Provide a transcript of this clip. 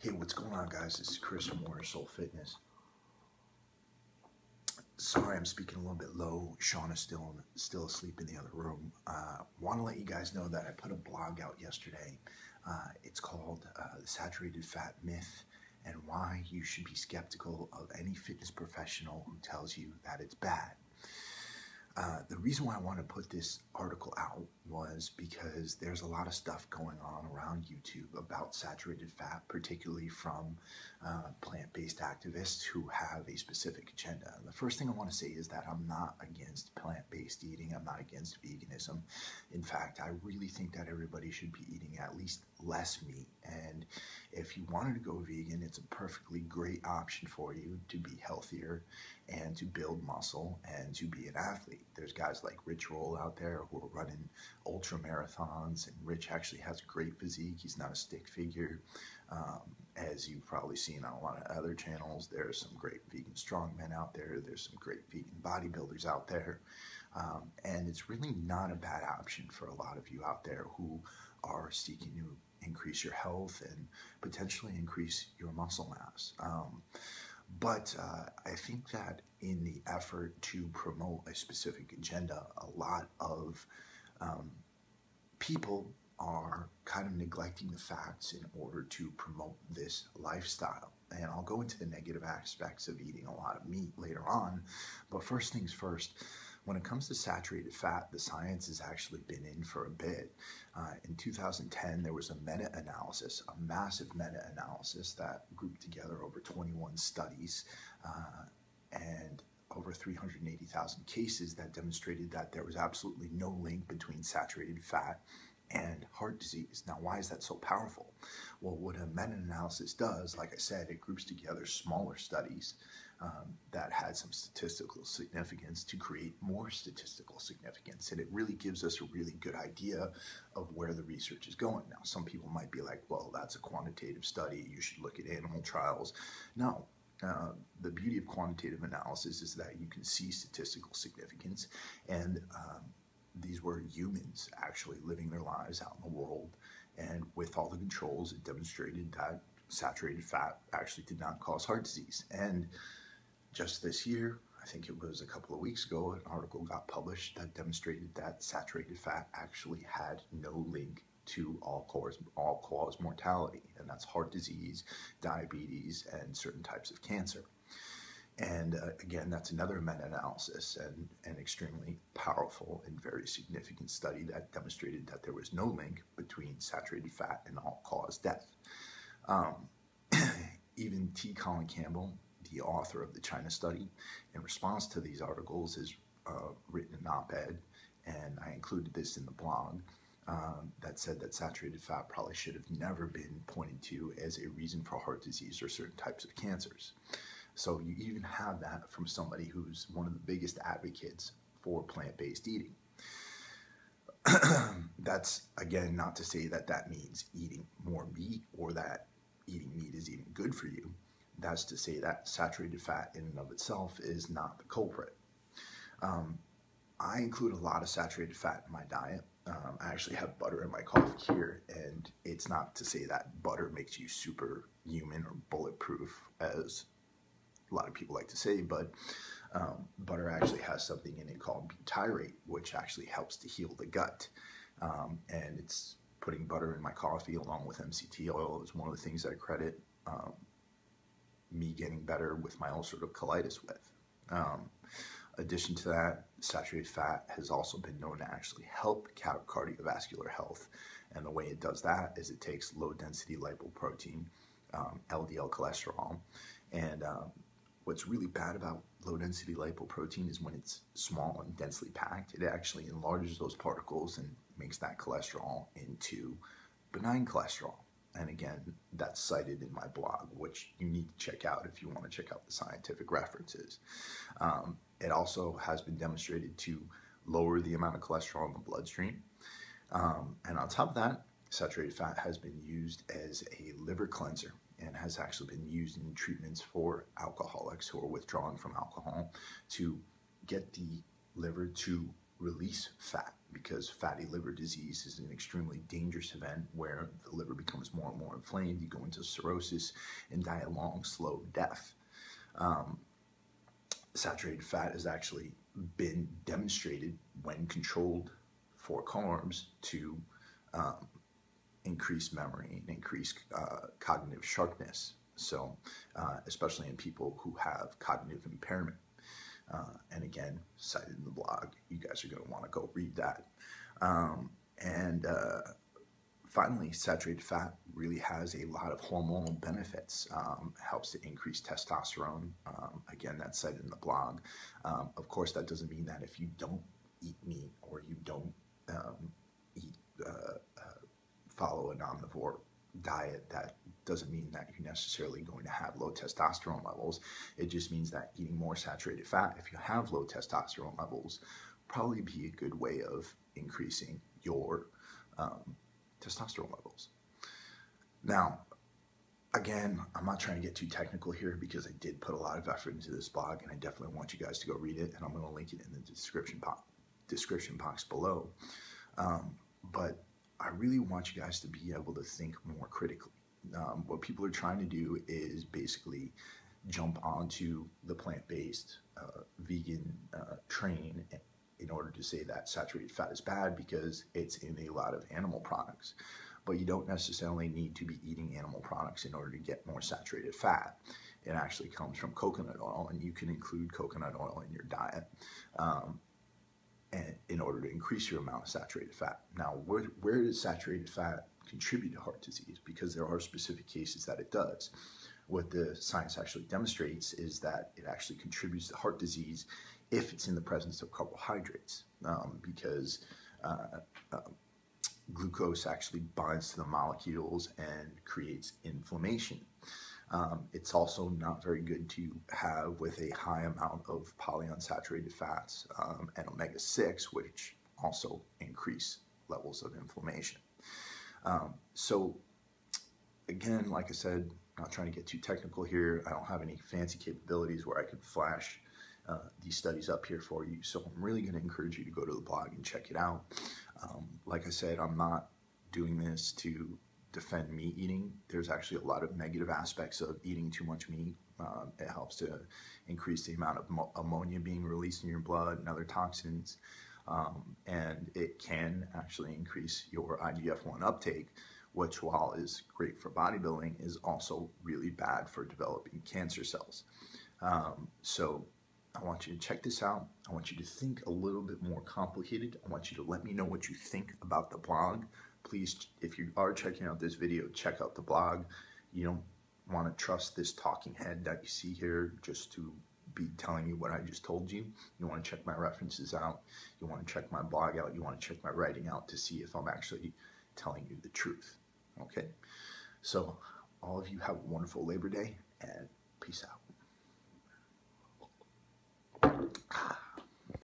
Hey, what's going on, guys? This is Chris from Warrior Soul Fitness. Sorry, I'm speaking a little bit low. Sean is still asleep in the other room. Want to let you guys know that I put a blog out yesterday. It's called "The Saturated Fat Myth and Why You Should Be Skeptical of Any Fitness Professional Who Tells You That It's Bad." The reason why I want to put this article out was because there's a lot of stuff going on around YouTube about saturated fat, particularly from plant-based activists who have a specific agenda. And the first thing I want to say is that I'm not against plant-based eating. I'm not against veganism. In fact, I really think that everybody should be eating at least less meat. And if you wanted to go vegan, it's a perfectly great option for you to be healthier and to build muscle and to be an athlete. There's guys like Rich Roll out there who are running ultra marathons, and Rich actually has a great physique. He's not a stick figure. As you've probably seen on a lot of other channels, there's some great vegan strongmen out there. There's some great vegan bodybuilders out there. And it's really not a bad option for a lot of you out there who are seeking to increase your health and potentially increase your muscle mass. But I think that in the effort to promote a specific agenda, a lot of people are kind of neglecting the facts in order to promote this lifestyle. And I'll go into the negative aspects of eating a lot of meat later on. But first things first, when it comes to saturated fat, the science has actually been in for a bit. In 2010, there was a meta-analysis, a massive meta-analysis that grouped together over 21 studies and over 380,000 cases that demonstrated that there was absolutely no link between saturated fat and heart disease. Now, why is that so powerful? Well, what a meta-analysis does, like I said, it groups together smaller studies that had some statistical significance to create more statistical significance. And it really gives us a really good idea of where the research is going. Now, some people might be like, well, that's a quantitative study. You should look at animal trials. No. The beauty of quantitative analysis is that you can see statistical significance, and these were humans actually living their lives out in the world, and with all the controls, it demonstrated that saturated fat actually did not cause heart disease. And just this year, I think it was a couple of weeks ago, an article got published that demonstrated that saturated fat actually had no link to all-cause mortality, and that's heart disease, diabetes, and certain types of cancer. And again, that's another meta-analysis and an extremely powerful and very significant study that demonstrated that there was no link between saturated fat and all-cause death. Even T. Colin Campbell, the author of the China study, in response to these articles, has written an op-ed, and I included this in the blog, that said that saturated fat probably should have never been pointed to as a reason for heart disease or certain types of cancers. So you even have that from somebody who's one of the biggest advocates for plant-based eating. That's, again, not to say that that means eating more meat or that eating meat is even good for you. That's to say that saturated fat in and of itself is not the culprit. I include a lot of saturated fat in my diet. I actually have butter in my coffee here, and it's not to say that butter makes you superhuman or bulletproof, as a lot of people like to say, but butter actually has something in it called butyrate, which actually helps to heal the gut. And it's putting butter in my coffee along with MCT oil is one of the things I credit me getting better with my ulcerative colitis with. Addition to that, saturated fat has also been known to actually help cardiovascular health. And the way it does that is it takes low-density lipoprotein, LDL cholesterol, and what's really bad about low-density lipoprotein is when it's small and densely packed, it actually enlarges those particles and makes that cholesterol into benign cholesterol. And again, that's cited in my blog, which you need to check out if you want to check out the scientific references. It also has been demonstrated to lower the amount of cholesterol in the bloodstream. And on top of that, saturated fat has been used as a liver cleanser and has actually been used in treatments for alcoholics who are withdrawing from alcohol to get the liver to release fat, because fatty liver disease is an extremely dangerous event where the liver becomes more and more inflamed. You go into cirrhosis and die a long, slow death. Saturated fat has actually been demonstrated when controlled for carbs to increase memory and increase cognitive sharpness. So, especially in people who have cognitive impairment. And again, cited in the blog. You guys are going to want to go read that. Finally, saturated fat really has a lot of hormonal benefits. Helps to increase testosterone. Again, that's cited in the blog. Of course, that doesn't mean that if you don't eat meat or you don't follow an omnivore diet, that doesn't mean that you're necessarily going to have low testosterone levels. It just means that eating more saturated fat, if you have low testosterone levels, probably be a good way of increasing your testosterone levels. Now, again, I'm not trying to get too technical here because I did put a lot of effort into this blog, and I definitely want you guys to go read it, and I'm going to link it in the description box below. But I really want you guys to be able to think more critically. What people are trying to do is basically jump onto the plant-based vegan train in order to say that saturated fat is bad because it's in a lot of animal products. But you don't necessarily need to be eating animal products in order to get more saturated fat. It actually comes from coconut oil, and you can include coconut oil in your diet and in order to increase your amount of saturated fat. Now, where does saturated fat contribute to heart disease? Because there are specific cases that it does. What the science actually demonstrates is that it actually contributes to heart disease if it's in the presence of carbohydrates, because glucose actually binds to the molecules and creates inflammation. It's also not very good to have with a high amount of polyunsaturated fats and omega-6, which also increase levels of inflammation. So again, like I said, not trying to get too technical here. I don't have any fancy capabilities where I could flash these studies up here for you. So I'm really going to encourage you to go to the blog and check it out. Like I said, I'm not doing this to defend meat eating. There's actually a lot of negative aspects of eating too much meat. It helps to increase the amount of ammonia being released in your blood and other toxins. And it can actually increase your IGF-1 uptake, which, while is great for bodybuilding, is also really bad for developing cancer cells. So I want you to check this out. I want you to think a little bit more complicated. I want you to let me know what you think about the blog. Please, if you are checking out this video, check out the blog. You don't want to trust this talking head that you see here just to be telling you what I just told you. You want to check my references out. You want to check my blog out. You want to check my writing out to see if I'm actually telling you the truth. Okay? So all of you have a wonderful Labor Day, and peace out.